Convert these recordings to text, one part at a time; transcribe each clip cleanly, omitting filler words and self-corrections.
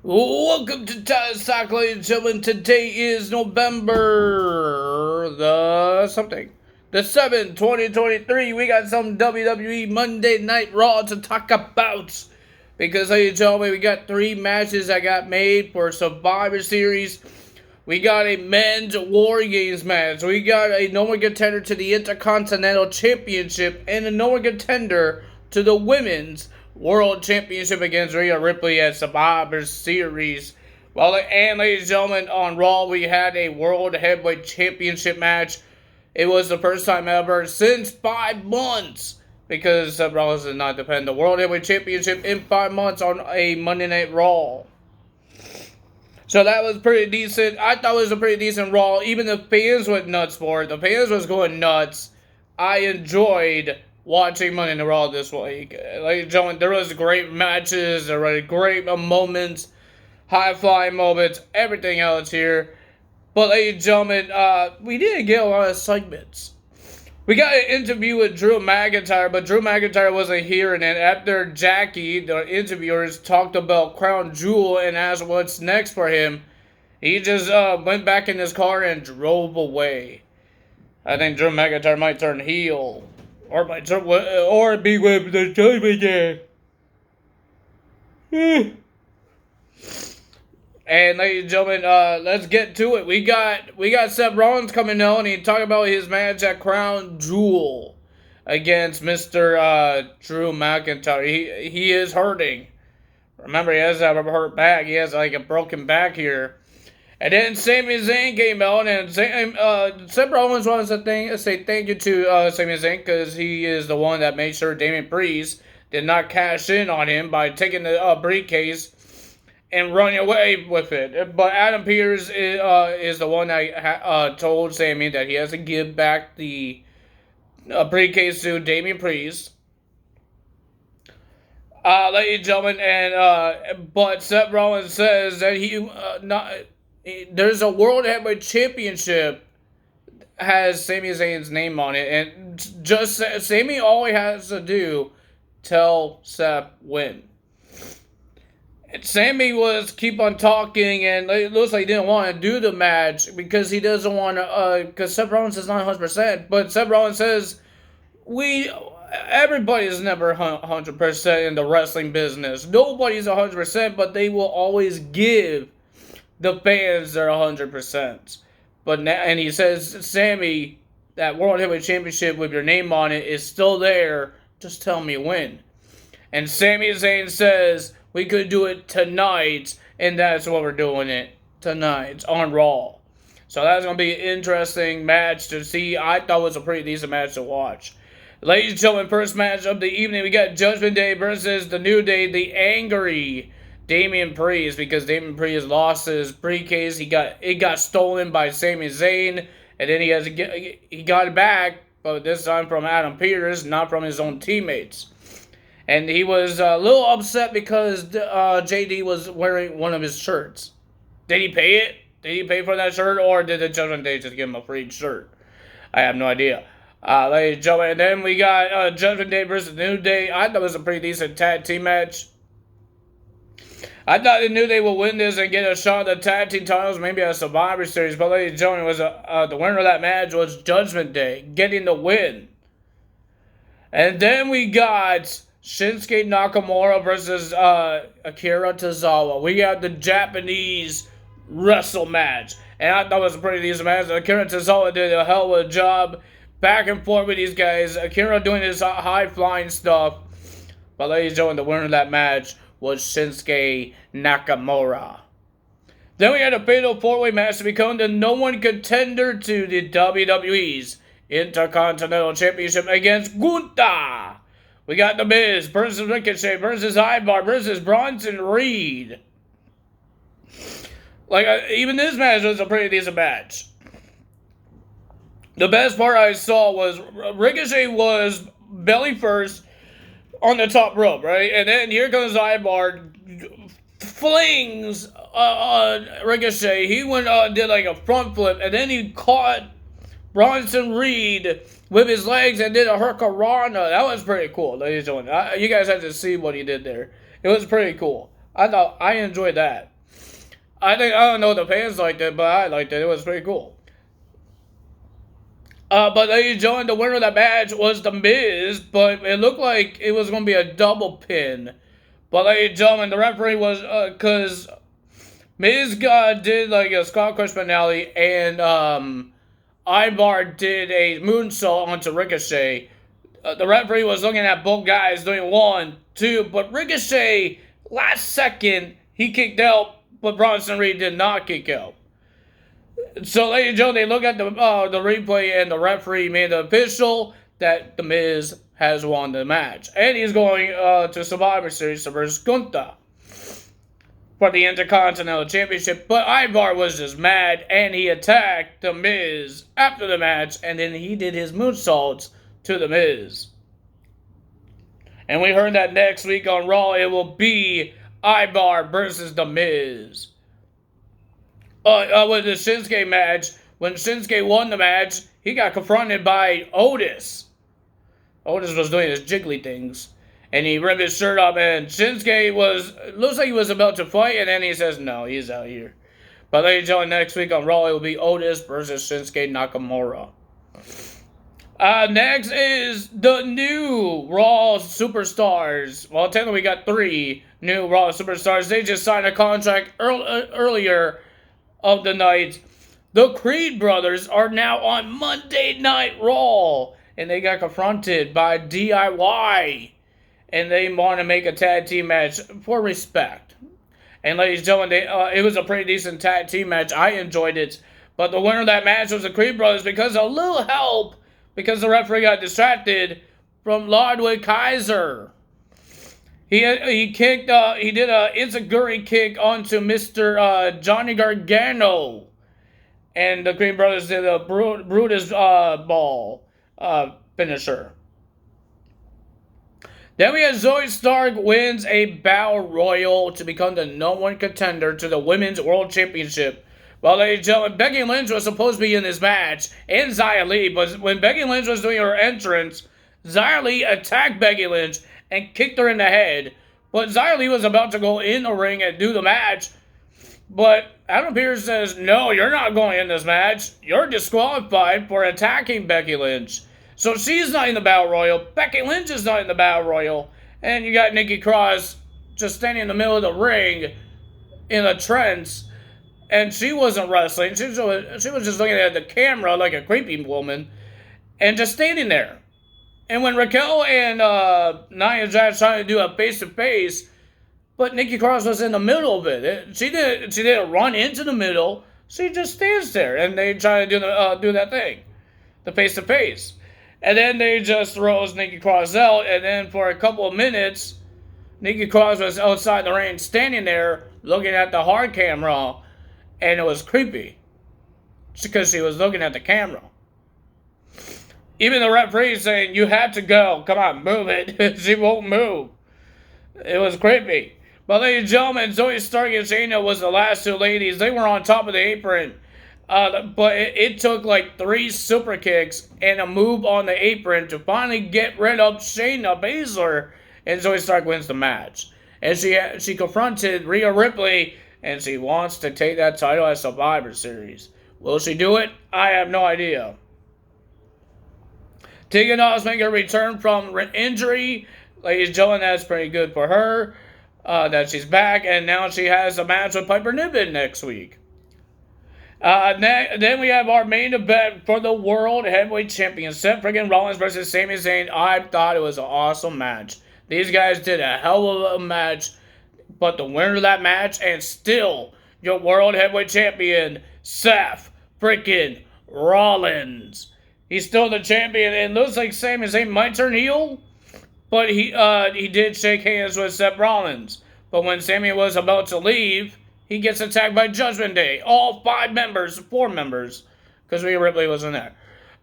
Welcome to Taz Talk, ladies and gentlemen. Today is November the 7th, 2023. We got some WWE Monday Night Raw to talk about. Because, ladies and gentlemen, we got 3 matches that got made for Survivor Series. We got a men's War Games match. We got a no one contender to the Intercontinental Championship and a no one contender to the Women's World Championship against Rhea Ripley at Survivor Series. Well, and ladies and gentlemen, on Raw we had a World Heavyweight Championship match. It was the first time ever since 5 months, because Seth Rollins did not defend the World Heavyweight Championship in 5 months on a Monday Night Raw. So that was pretty decent. I thought it was a pretty decent Raw. Even the fans went nuts for it. The fans was going nuts. I enjoyed watching Monday Night Raw this week. Ladies and gentlemen, there was great matches. There were great moments, high-flying moments, everything else here. But ladies and gentlemen, we didn't get a lot of segments. We got an interview with Drew McIntyre, but Drew McIntyre wasn't here. And then after Jackie, the interviewers, talked about Crown Jewel and asked what's next for him, he just went back in his car and drove away. I think Drew McIntyre might turn heel. Or be with the Judgment Day. And ladies and gentlemen, let's get to it. We got Seth Rollins coming on, and he talked about his match at Crown Jewel against Mr. Drew McIntyre. He is hurting. Remember, he has a hurt back. He has like a broken back here. And then Sami Zayn came out, and Seth Rollins wants to say thank you to Sami Zayn, because he is the one that made sure Damian Priest did not cash in on him by taking the briefcase and running away with it. But Adam Pearce is the one that told Sami that he has to give back the briefcase to Damian Priest. Ladies and gentlemen, but Seth Rollins says that there's a World Heavyweight Championship has Sami Zayn's name on it, and just Sami all he has to do tell Seth when. And Sami was keep on talking, and it looks like he didn't want to do the match because he doesn't want to, because Seth Rollins is not 100%. But Seth Rollins says, everybody is never 100% in the wrestling business. Nobody's 100%, but they will always give the fans their 100%. But now, and he says, Sami, that World Heavyweight Championship with your name on it is still there. Just tell me when. And Sami Zayn says, we could do it tonight, and that's what we're doing it tonight on Raw. So that's going to be an interesting match to see. I thought it was a pretty decent match to watch. Ladies and gentlemen, first match of the evening, we got Judgment Day versus the New Day, the angry Damian Priest, because Damian Priest lost his briefcase. It got stolen by Sami Zayn, and then he got it back, but this time from Adam Pearce, not from his own teammates. And he was a little upset because JD was wearing one of his shirts. Did he pay it? Did he pay for that shirt, or did the Judgment Day just give him a free shirt? I have no idea. Ladies and gentlemen, and then we got Judgment Day versus New Day. I thought it was a pretty decent tag team match. I thought the New Day would win this and get a shot at the tag team titles, maybe a Survivor Series. But ladies and gentlemen, the winner of that match was Judgment Day, getting the win. And then we got Shinsuke Nakamura versus Akira Tozawa. We got the Japanese wrestle match. And I thought it was a pretty decent match. Akira Tozawa did a hell of a job back and forth with these guys. Akira doing his high-flying stuff. But ladies and gentlemen, the winner of that match was Shinsuke Nakamura. Then we had a fatal 4-way match to become the no one contender to the WWE's Intercontinental Championship against Gunther. We got The Miz versus Ricochet versus Ivar versus Bronson Reed. Even this match was a pretty decent match. The best part I saw was Ricochet was belly first on the top rope, right? And then here comes Ivar, flings Ricochet. He did like a front flip, and then he caught Bronson Reed with his legs and did a hurricanrana. That was pretty cool, ladies and gentlemen. You guys have to see what he did there. It was pretty cool. I enjoyed that. I don't know if the fans liked it, but I liked it. It was pretty cool. But ladies and gentlemen, the winner of that match was The Miz, but it looked like it was going to be a double pin. But ladies and gentlemen, the referee was, because Miz did like a Scott Crush finale, and Ivar did a moonsault onto Ricochet. The referee was looking at both guys doing 1, 2, but Ricochet, last second, he kicked out, but Bronson Reed did not kick out. So, ladies and gentlemen, they look at the replay, and the referee made it official that The Miz has won the match. And he's going to Survivor Series versus Gunther for the Intercontinental Championship. But Ivar was just mad, and he attacked The Miz after the match, and then he did his moonsaults to The Miz. And we heard that next week on Raw, it will be Ivar versus The Miz. With the Shinsuke match, when Shinsuke won the match, he got confronted by Otis. Otis was doing his jiggly things, and he ripped his shirt off, and Shinsuke looks like he was about to fight, and then he says, no, he's out here. But ladies and gentlemen, next week on Raw, it will be Otis versus Shinsuke Nakamura. Next is the new Raw Superstars. Well, technically we got 3 new Raw Superstars. They just signed a contract earlier of the night. The Creed brothers are now on Monday Night Raw, and they got confronted by DIY, and they want to make a tag team match for respect. And ladies and gentlemen, it was a pretty decent tag team match. I enjoyed it, but the winner of that match was the Creed brothers because of a little help, because the referee got distracted from Ludwig Kaiser. He did a Enziguri kick onto Mr. Johnny Gargano. And the Creed brothers did a Brutus ball finisher. Then we had Zoe Stark wins a Battle Royal to become the #1 contender to the Women's World Championship. Well, ladies and gentlemen, Becky Lynch was supposed to be in this match, and Xia Li, but when Becky Lynch was doing her entrance, Xia Li attacked Becky Lynch and kicked her in the head. But Xia Li was about to go in the ring and do the match. But Adam Pearce says, no, you're not going in this match. You're disqualified for attacking Becky Lynch. So she's not in the Battle Royal. Becky Lynch is not in the Battle Royal. And you got Nikki Cross just standing in the middle of the ring in a trance. And she wasn't wrestling. She was just looking at the camera like a creepy woman. And just standing there. And when Raquel and Nia Jax trying to do a face-to-face, but Nikki Cross was in the middle of it. She didn't run into the middle. She just stands there, and they try to do that thing, the face-to-face. And then they just throws Nikki Cross out, and then for a couple of minutes, Nikki Cross was outside the ring, standing there, looking at the hard camera, and it was creepy, because she was looking at the camera. Even the referee saying, you have to go. Come on, move it. She won't move. It was creepy. But ladies and gentlemen, Zoe Stark and Shayna was the last 2 ladies. They were on top of the apron. But it took like 3 super kicks and a move on the apron to finally get rid of Shayna Baszler. And Zoe Stark wins the match. And she confronted Rhea Ripley, and she wants to take that title at Survivor Series. Will she do it? I have no idea. Tegan Nox making a return from injury. Ladies and gentlemen, that's pretty good for her. That she's back, and now she has a match with Piper Niven next week. Then we have our main event for the World Heavyweight Champion, Seth freaking Rollins versus Sami Zayn. I thought it was an awesome match. These guys did a hell of a match, but the winner of that match, and still your World Heavyweight Champion, Seth freaking Rollins. He's still the champion, and looks like Sami Zayn might turn heel, but he did shake hands with Seth Rollins. But when Sami was about to leave, he gets attacked by Judgment Day. All 4 members, because Rhea Ripley wasn't there.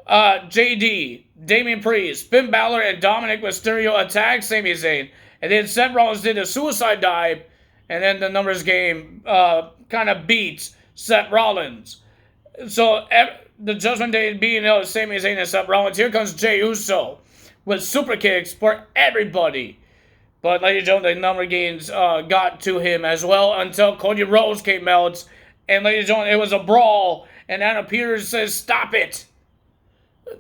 JD, Damian Priest, Finn Balor, and Dominic Mysterio attacked Sami Zayn. And then Seth Rollins did a suicide dive, and then the numbers game kind of beats Seth Rollins. So the Judgment Day being out of Sami Zayn and Seth Rollins. Here comes Jey Uso with super kicks for everybody. But ladies and gentlemen, the number games got to him as well until Cody Rhodes came out. And ladies and gentlemen, it was a brawl. And Adam Pearce says, "Stop it."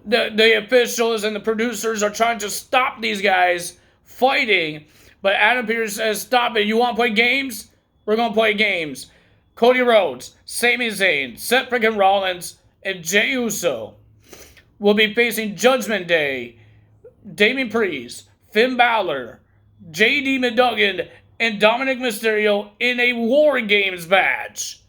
The officials and the producers are trying to stop these guys fighting. But Adam Pearce says, "Stop it. You want to play games? We're going to play games." Cody Rhodes, Sami Zayn, Seth freaking Rollins, and Jey Uso will be facing Judgment Day, Damian Priest, Finn Balor, J.D. McDuggan, and Dominic Mysterio in a War Games match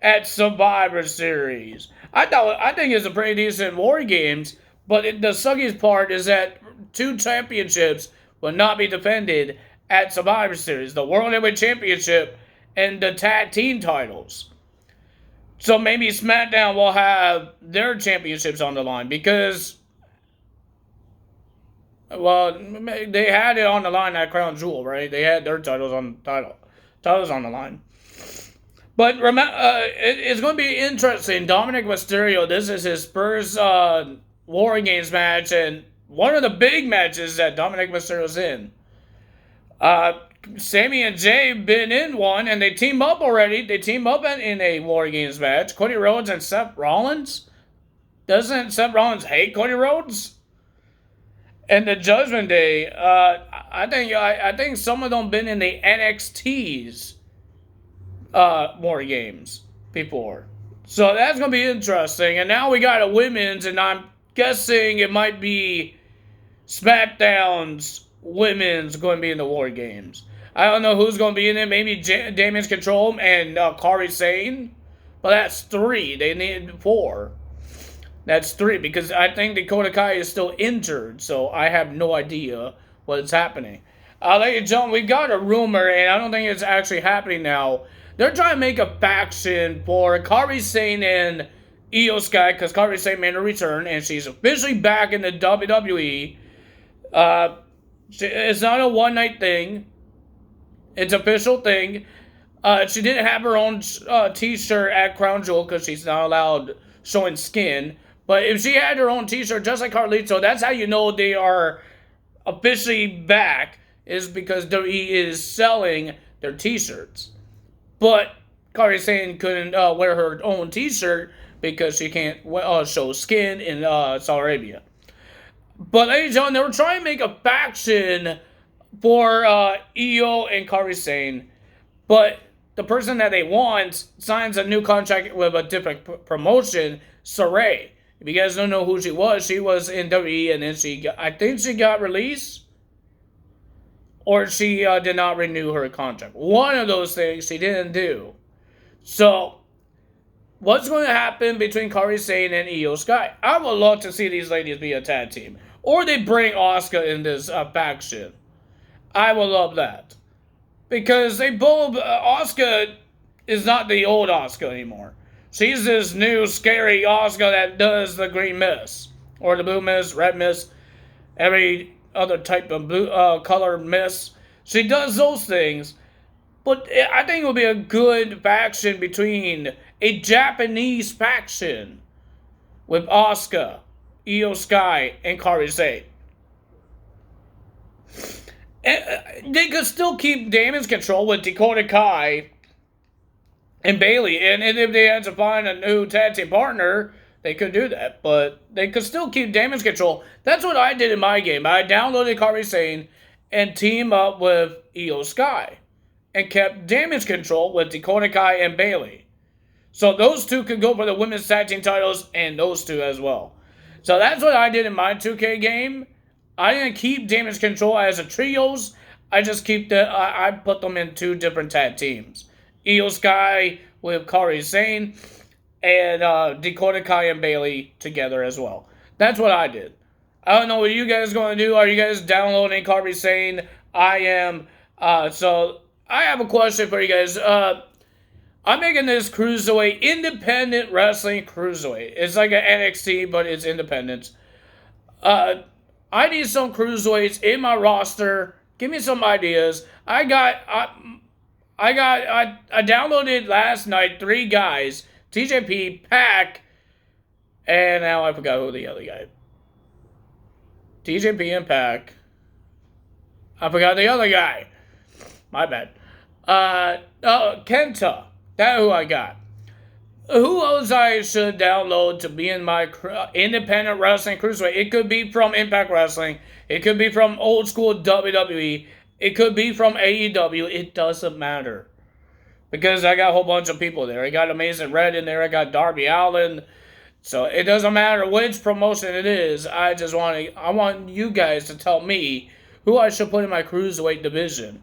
at Survivor Series. I think it's a pretty decent War Games, but the suckiest part is that 2 championships will not be defended at Survivor Series: the World Heavyweight Championship and the Tag Team titles. So maybe SmackDown will have their championships on the line because, well, they had it on the line at Crown Jewel, right? They had their titles on the line. But remember, it's going to be interesting. Dominic Mysterio, this is his first War Games match, and one of the big matches that Dominic Mysterio's in. Sammy and Jay have been in one, and they team up already. They team up in a War Games match. Cody Rhodes and Seth Rollins. Doesn't Seth Rollins hate Cody Rhodes? And the Judgment Day, I think some of them been in the NXT's War Games before. So that's going to be interesting. And now we got a women's, and I'm guessing it might be SmackDown's women's going to be in the War Games. I don't know who's going to be in it. Maybe Damage Control and Kairi Sane. But that's 3. They need 4. That's 3 because I think Dakota Kai is still injured. So I have no idea what's happening. Ladies and gentlemen, we got a rumor, and I don't think it's actually happening now. They're trying to make a faction for Kairi Sane and Io Sky because Kairi Sane made a return, and she's officially back in the WWE. It's not a one-night thing. It's an official thing. She didn't have her own t-shirt at Crown Jewel because she's not allowed showing skin. But if she had her own t-shirt, just like Carlito, that's how you know they are officially back, is because WWE is selling their t-shirts. But Kairi Sane couldn't wear her own t-shirt because she can't show skin in Saudi Arabia. But ladies and gentlemen, they were trying to make a faction for Io and Kairi Sane, but the person that they want signs a new contract with a different promotion, Saray. If you guys don't know who she was in WWE, and then I think she got released, or she did not renew her contract. One of those things she didn't do. So, what's going to happen between Kairi Sane and Io Sky? I would love to see these ladies be a tag team. Or they bring Asuka in this faction. I would love that. Because they both... Asuka is not the old Asuka anymore. She's this new, scary Asuka that does the green mist. Or the blue mist, red mist. Every other type of blue color mist. She does those things. But I think it would be a good faction between a Japanese faction with Asuka, Io Sky, and Kairi Sane. And they could still keep Damage Control with Dakota Kai and Bayley. And if they had to find a new tag team partner, they could do that. But they could still keep Damage Control. That's what I did in my game. I downloaded Kairi Sane and teamed up with Io Sky. And kept Damage Control with Dakota Kai and Bayley. So those two could go for the women's tag team titles, and those two as well. So that's what I did in my 2K game. I didn't keep Damage Control as a trios. I just I put them in 2 different tag teams. Io Sky with Kairi Sane, and Dakota Kai and Bayley together as well. That's what I did. I don't know what you guys are going to do. Are you guys downloading Kairi Sane? I am. So I have a question for you guys. I'm making this Cruiserweight, independent wrestling Cruiserweight. It's like an NXT, but it's independent. I need some Cruiserweights in my roster. Give me some ideas. I downloaded last night 3 guys. TJP, Pac, and now I forgot who the other guy. TJP and Pac. I forgot the other guy. My bad. Kenta. That's who I got. Who else I should download to be in my independent wrestling cruiserweight? It could be from Impact Wrestling. It could be from old school WWE. It could be from AEW. It doesn't matter. Because I got a whole bunch of people there. I got Amazing Red in there. I got Darby Allin. So it doesn't matter which promotion it is. I want you guys to tell me who I should put in my cruiserweight division.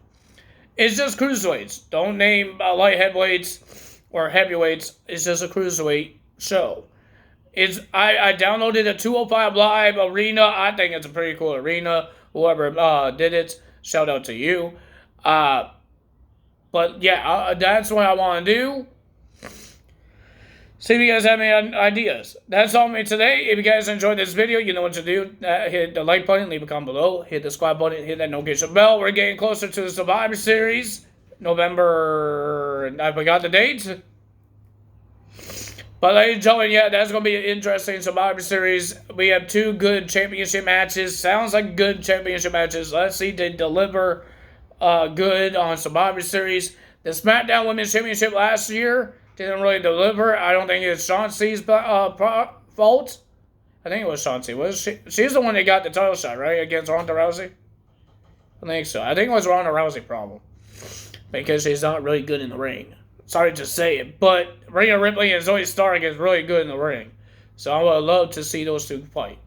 It's just cruiserweights. Don't name light heavyweights or heavyweights. It's just a cruiserweight show. I downloaded a 205 Live arena. I think it's a pretty cool arena. Whoever did it, shout out to you. But yeah, that's what I want to do. See if you guys have any ideas. That's all for me today. If you guys enjoyed this video, you know what to do. Hit the like button, leave a comment below. Hit the subscribe button, hit that notification bell. We're getting closer to the Survivor Series. November, I forgot the date. But ladies and gentlemen, yeah, that's going to be an interesting Survivor Series. We have 2 good championship matches. Sounds like good championship matches. Let's see if they deliver good on Survivor Series. The SmackDown Women's Championship last year didn't really deliver. I don't think it's Shauncey's fault. I think it was Chauncey. She's the one that got the title shot, right? Against Ronda Rousey? I think so. I think it was Ronda Rousey's problem. Because she's not really good in the ring. Sorry to say it. But Rhea Ripley and Zoe Stark is really good in the ring. So I would love to see those 2 fight.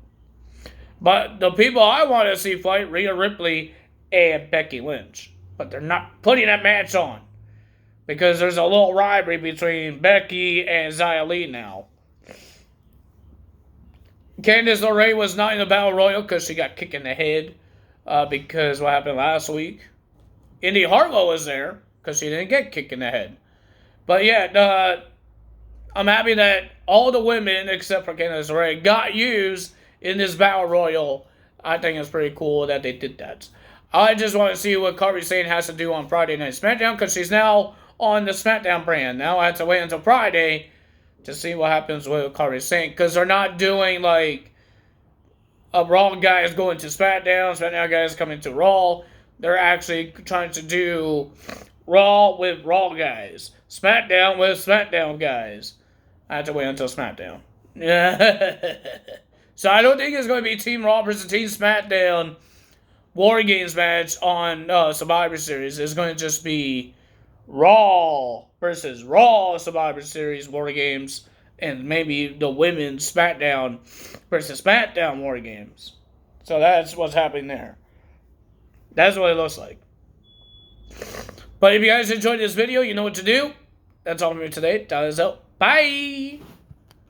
But the people I want to see fight, Rhea Ripley and Becky Lynch. But they're not putting that match on. Because there's a little rivalry between Becky and Xia Li now. Candice LeRae was not in the Battle Royal because she got kicked in the head. Because what happened last week. Indy Hartwell was there because she didn't get kicked in the head. But yeah, I'm happy that all the women except for Candice LeRae got used in this Battle Royal. I think it's pretty cool that they did that. I just want to see what Kairi Sane has to do on Friday Night SmackDown because she's now on the SmackDown brand. Now I have to wait until Friday to see what happens with Kairi Sane because they're not doing like a Raw guy is going to SmackDown, SmackDown guy is coming to Raw. They're actually trying to do Raw with Raw guys, SmackDown with SmackDown guys. I have to wait until SmackDown. So I don't think it's going to be Team Raw versus Team SmackDown War Games match on Survivor Series. It's going to just be Raw versus Raw Survivor Series War Games, and maybe the women's SmackDown versus SmackDown War Games. So that's what's happening there. That's what it looks like. But if you guys enjoyed this video, you know what to do. That's all for me today. That is out. Bye!